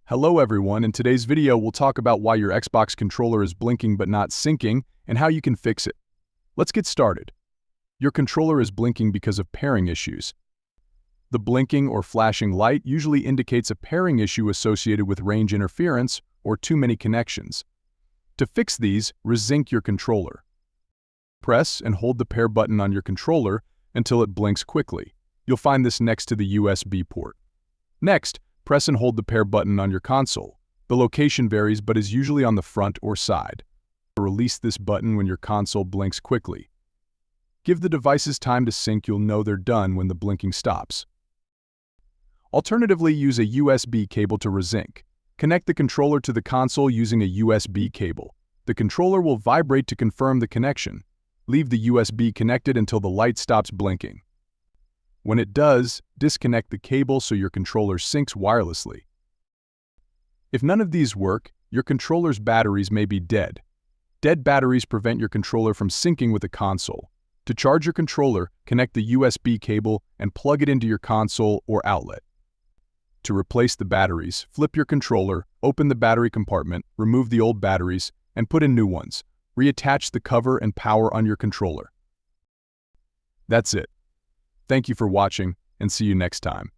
Hello everyone, in today's video we'll talk about why your Xbox controller is blinking but not syncing and how you can fix it. Let's get started. Your controller is blinking because of pairing issues. The blinking or flashing light usually indicates a pairing issue associated with range interference or too many connections. To fix these, resync your controller. Press and hold the pair button on your controller until it blinks quickly. You'll find this next to the USB port. Next, press and hold the pair button on your console. The location varies but is usually on the front or side. Release this button when your console blinks quickly. Give the devices time to sync. You'll know they're done when the blinking stops. Alternatively, use a USB cable to resync. Connect the controller to the console using a USB cable. The controller will vibrate to confirm the connection. Leave the USB connected until the light stops blinking. When it does, disconnect the cable so your controller syncs wirelessly. If none of these work, your controller's batteries may be dead. Dead batteries prevent your controller from syncing with the console. To charge your controller, connect the USB cable and plug it into your console or outlet. To replace the batteries, flip your controller, open the battery compartment, remove the old batteries, and put in new ones. Reattach the cover and power on your controller. That's it. Thank you for watching, and see you next time.